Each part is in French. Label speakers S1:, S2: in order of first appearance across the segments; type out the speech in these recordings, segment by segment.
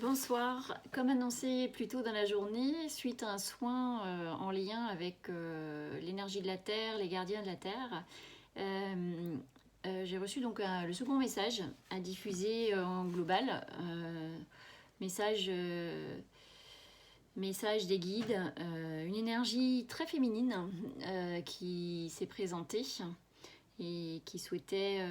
S1: Bonsoir. Comme annoncé plus tôt dans la journée, suite à un soin en lien avec l'énergie de la Terre, les gardiens de la Terre, j'ai reçu donc le second message à diffuser en global. Message, message des guides, une énergie très féminine qui s'est présentée et qui souhaitait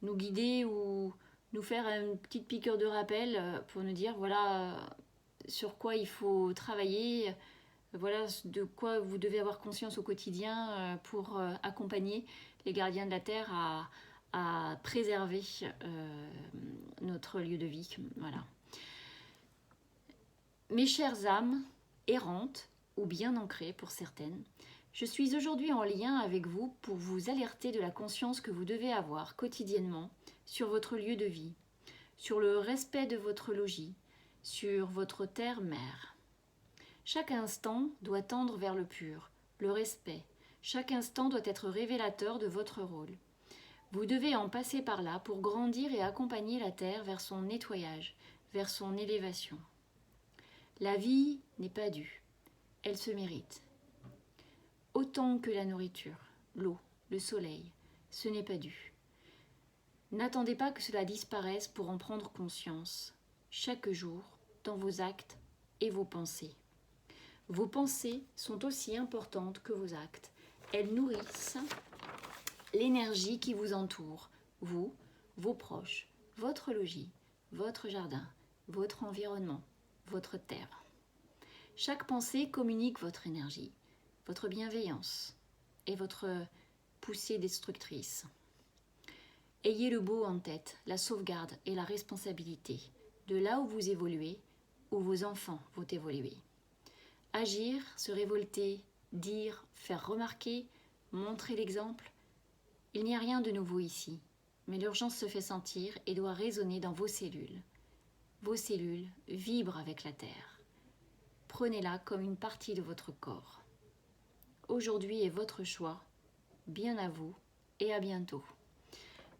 S1: nous guider ou nous faire une petite piqûre de rappel pour nous dire voilà sur quoi il faut travailler, voilà de quoi vous devez avoir conscience au quotidien pour accompagner les gardiens de la Terre à préserver notre lieu de vie. Voilà. Mes chères âmes, errantes ou bien ancrées pour certaines, je suis aujourd'hui en lien avec vous pour vous alerter de la conscience que vous devez avoir quotidiennement sur votre lieu de vie, sur le respect de votre logis, sur votre terre-mère. Chaque instant doit tendre vers le pur, le respect. Chaque instant doit être révélateur de votre rôle. Vous devez en passer par là pour grandir et accompagner la terre vers son nettoyage, vers son élévation. La vie n'est pas due, elle se mérite. Autant que la nourriture, l'eau, le soleil, ce n'est pas dû. N'attendez pas que cela disparaisse pour en prendre conscience, chaque jour, dans vos actes et vos pensées. Vos pensées sont aussi importantes que vos actes. Elles nourrissent l'énergie qui vous entoure, vous, vos proches, votre logis, votre jardin, votre environnement, votre terre. Chaque pensée communique votre énergie, votre bienveillance et votre poussée destructrice. Ayez le beau en tête, la sauvegarde et la responsabilité de là où vous évoluez, où vos enfants vont évoluer. Agir, se révolter, dire, faire remarquer, montrer l'exemple. Il n'y a rien de nouveau ici, mais l'urgence se fait sentir et doit résonner dans vos cellules. Vos cellules vibrent avec la Terre. Prenez-la comme une partie de votre corps. Aujourd'hui est votre choix. Bien à vous et à bientôt.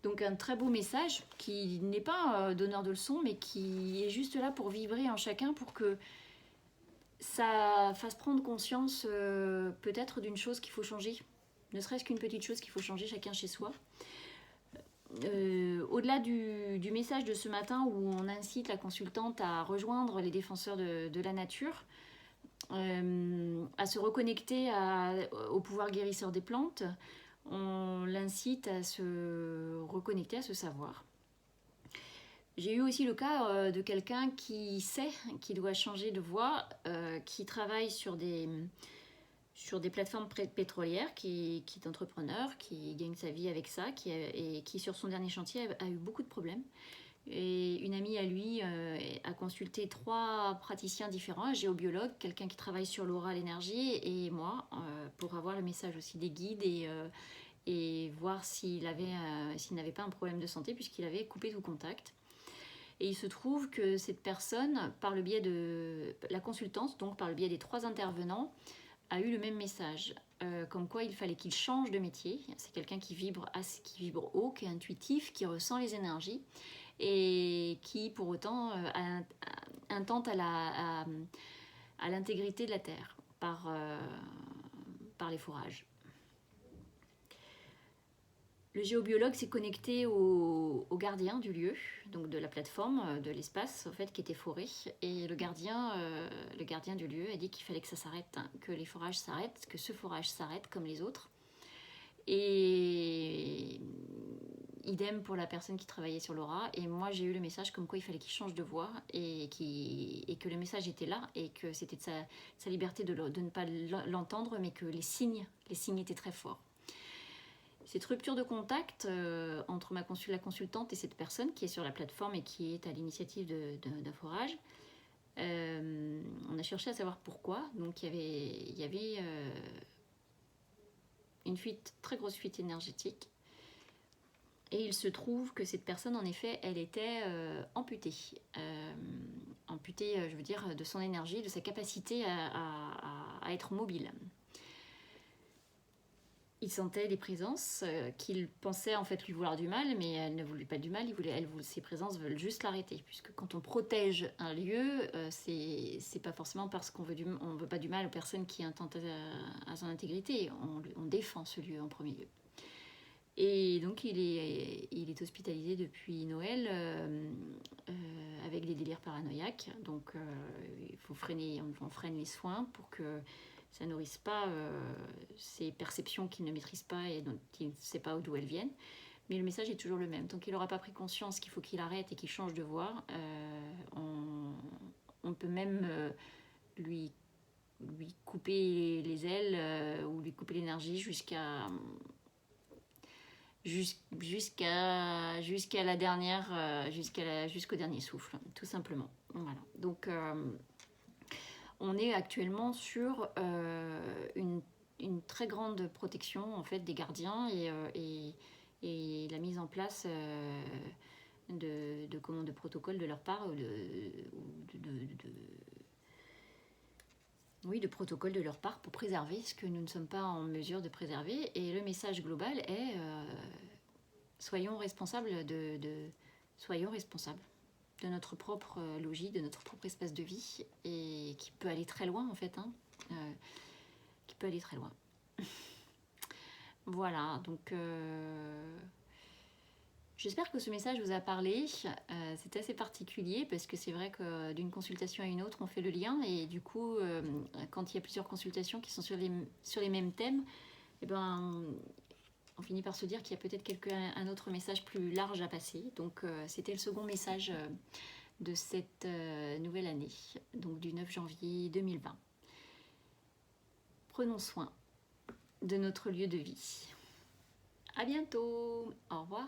S1: Donc un très beau message qui n'est pas donneur de leçons, mais qui est juste là pour vibrer en chacun, pour que ça fasse prendre conscience peut-être d'une chose qu'il faut changer, ne serait-ce qu'une petite chose qu'il faut changer chacun chez soi. Au-delà du message de ce matin où on incite la consultante à rejoindre les défenseurs de la nature, à se reconnecter au pouvoir guérisseur des plantes, on l'incite à se reconnecter à ce savoir. J'ai eu aussi le cas de quelqu'un qui sait qu'il doit changer de voie, qui travaille sur des plateformes pétrolières, qui est entrepreneur, qui gagne sa vie avec ça, et qui sur son dernier chantier a eu beaucoup de problèmes. Et une amie à lui a consulté 3 praticiens différents, un géobiologue, quelqu'un qui travaille sur l'aura, l'énergie, et moi, pour avoir le message aussi des guides et voir s'il n'avait pas un problème de santé, puisqu'il avait coupé tout contact. Et il se trouve que cette personne, par le biais de la consultance, donc par le biais des 3 intervenants, a eu le même message, comme quoi il fallait qu'il change de métier. C'est quelqu'un qui vibre haut, qui est intuitif, qui ressent les énergies, et qui pour autant intente à l'intégrité de la Terre par les fourrages. Le géobiologue s'est connecté au gardien du lieu, donc de la plateforme, de l'espace en fait, qui était foré, et le gardien du lieu a dit qu'il fallait que ça s'arrête, hein, que les forages s'arrêtent, que ce forage s'arrête comme les autres. Et idem pour la personne qui travaillait sur l'aura, et moi j'ai eu le message comme quoi il fallait qu'il change de voie, et que le message était là, et que c'était de sa liberté de ne pas l'entendre, mais que les signes étaient très forts. Cette rupture de contact entre la consultante et cette personne qui est sur la plateforme et qui est à l'initiative d'un forage, on a cherché à savoir pourquoi. Donc il y avait une très grosse fuite énergétique. Et il se trouve que cette personne, en effet, elle était amputée. Amputée, je veux dire, de son énergie, de sa capacité à être mobile. il sentait les présences qu'il pensait en fait lui vouloir du mal, mais elles ne voulaient pas du mal, ces présences veulent juste l'arrêter. Puisque quand on protège un lieu, c'est pas forcément parce qu'on veut pas du mal aux personnes qui intentent à son intégrité. On défend ce lieu en premier lieu. Et donc il est hospitalisé depuis Noël avec des délires paranoïaques. Donc il faut on freine les soins pour que ça nourrisse pas ces perceptions qu'il ne maîtrise pas et dont il ne sait pas d'où elles viennent. Mais le message est toujours le même. Tant qu'il n'aura pas pris conscience qu'il faut qu'il arrête et qu'il change de voie, on peut même lui couper les ailes ou lui couper l'énergie jusqu'à la dernière, jusqu'au dernier souffle, tout simplement. Voilà. Donc, on est actuellement sur une très grande protection en fait des gardiens et la mise en place de protocoles de leur part, de protocoles de leur part pour préserver ce que nous ne sommes pas en mesure de préserver. Et le message global est soyons responsables soyons responsables de notre propre logis, de notre propre espace de vie, et qui peut aller très loin en fait, qui peut aller très loin. Voilà, donc j'espère que ce message vous a parlé. C'est assez particulier parce que c'est vrai que d'une consultation à une autre, on fait le lien, et du coup, quand il y a plusieurs consultations qui sont sur les mêmes thèmes, eh ben, on finit par se dire qu'il y a peut-être un autre message plus large à passer. Donc c'était le second message de cette nouvelle année, donc du 9 janvier 2020. Prenons soin de notre lieu de vie. À bientôt. Au revoir.